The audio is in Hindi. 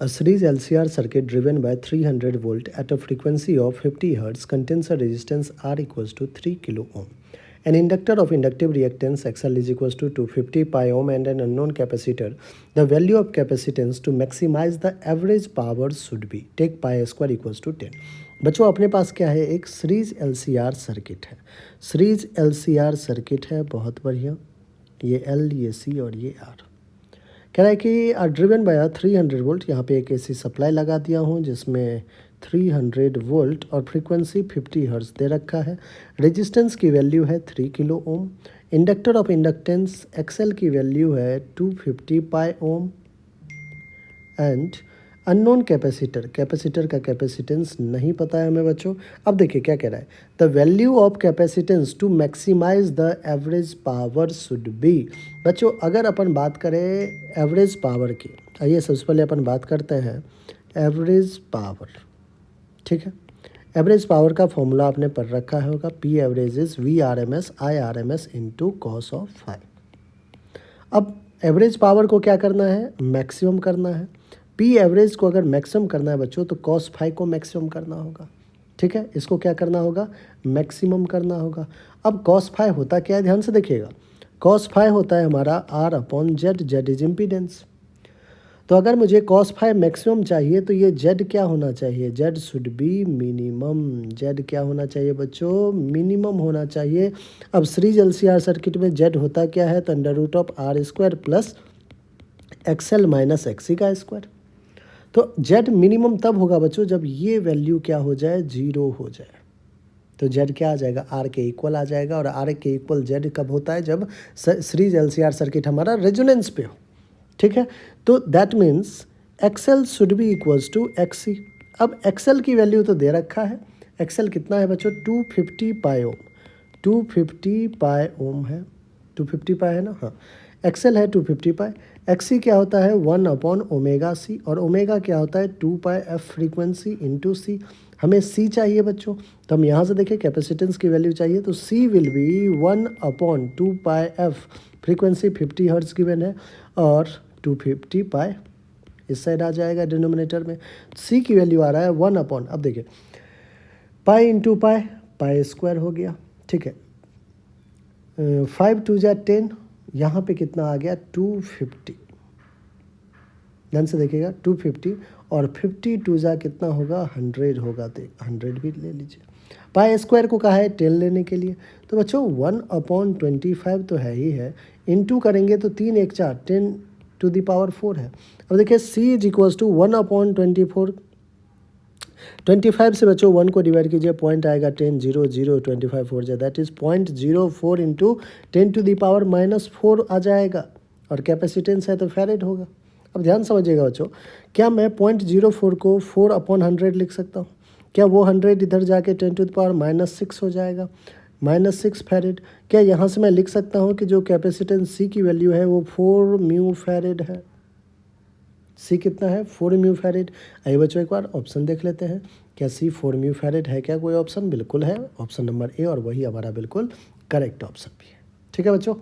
A series LCR circuit driven by 300 volt at a frequency of 50 Hz contains a resistance R equals to 3 kilo ohm. An inductor of inductive reactance XL is equals to 250 pi ohm and an unknown capacitor. The value of capacitance to maximize the average power should be take pi square equals to 10. बच्चों अपने पास क्या है, एक सीरीज LCR सर्किट है. सीरीज LCR सर्किट है, बहुत बढ़िया. ये L, ये C और ये R. कह रहा है कि ड्रिवन बाय 300 वोल्ट. यहाँ पे एक AC सप्लाई लगा दिया हूँ जिसमें 300 वोल्ट और फ्रीक्वेंसी 50 हर्ट्ज दे रखा है. रेजिस्टेंस की वैल्यू है 3 kilo ohm. Inductor of inductance XL की वैल्यू है 250 पाई ओम. एंड अननोन कैपेसिटर, कैपेसिटर का कैपेसिटेंस नहीं पता है हमें बच्चों. अब देखिए क्या कह रहा है, the value of capacitance to maximize the average power should be. बच्चों अगर अपन बात करें एवरेज पावर की, आइए सबसे पहले अपन बात करते हैं एवरेज पावर. ठीक है, एवरेज पावर का फॉर्मूला आपने पढ़ रखा होगा. P average is VRMS IRMS into cos of phi. अब एवरेज पावर को क्या करना है, मैक्सिमम करना है. पी एवरेज को अगर मैक्सिमम करना है बच्चों तो कॉस फाई को मैक्सिमम करना होगा. ठीक है, इसको क्या करना होगा, मैक्सिमम करना होगा. अब कॉस फाई होता क्या है, ध्यान से देखिएगा. कॉस फाई होता है हमारा R upon Z. Z is impedance. तो अगर मुझे कॉस फाई मैक्सिमम चाहिए तो ये जेड क्या होना चाहिए, Z should be minimum. Z क्या होना चाहिए बच्चों, मिनिमम होना चाहिए. अब सीरीज LCR सर्किट में जेड होता क्या है, तो under root of R square plus XL minus XC का स्क्वायर. तो जेड मिनिमम तब होगा बच्चों जब ये वैल्यू क्या हो जाए, 0 हो जाए. तो जेड क्या आ जाएगा, R के इक्वल आ जाएगा. और R के इक्वल जेड कब होता है, जब सीरीज LCR सर्किट हमारा रेजोनेंस पे हो. ठीक है, तो that means XL should be equals to XC. अब XL की वैल्यू तो दे रखा है. XL कितना है बच्चों, 250 पाई ओम. 250 पाई ओम है, 250 पाई है ना, हाँ. XL है 250 पाई. XC क्या होता है, 1 अपॉन ओमेगा C. और ओमेगा क्या होता है, 2 पाई F फ्रीक्वेंसी इंटू C. हमें C चाहिए बच्चों, तो हम यहाँ से देखें कैपेसिटेंस की वैल्यू चाहिए तो C will be 1 upon 2 pi F. Frequency 50 hertz given है और 250 पाई इस साइड आ जाएगा डिनोमिनेटर में. C की वैल्यू आ रहा है 1 अपॉन, अब देखिए pi into pi, pi square हो गया. ठीक है, 5 2 जा 10, यहाँ पे कितना आ गया 250. ध्यान से देखिएगा 250 और 50 2 जा कितना होगा 100 होगा. तो 100 भी ले लीजिए. पाई स्क्वायर को कहा है 10 लेने के लिए. तो बच्चों 1 अपॉन 25 तो है ही है, इंटू करेंगे तो 3 1 4 10 टू दी पावर 4 है. अब देखिए C is equals to 1 upon 24. 25 से बच्चों 1 को डिवाइड कीजिए, पॉइंट आएगा 10 0 0 25 4 जाए, that is 0.04 into 10 to the power -4 आ जाएगा. और कैपेसिटेंस है तो फैरेड होगा. अब ध्यान समझिएगा बच्चों, क्या मैं 0.04 को 4 अपॉन 100 लिख सकता हूँ, क्या वो 100 इधर जाके 10 टू द पावर -6 हो जाएगा, -6 फैरेड. क्या यहाँ से मैं लिख सकता हूँ कि जो कैपेसिटेंस C की वैल्यू है वो 4 म्यू फैरेड है. C कितना है, 4 म्यू फैरेड. आइए बच्चों एक बार ऑप्शन देख लेते हैं, क्या C 4 म्यू फैरेड है क्या, कोई ऑप्शन, बिल्कुल है ऑप्शन नंबर A और वही हमारा बिल्कुल करेक्ट ऑप्शन भी है. ठीक है बच्चों.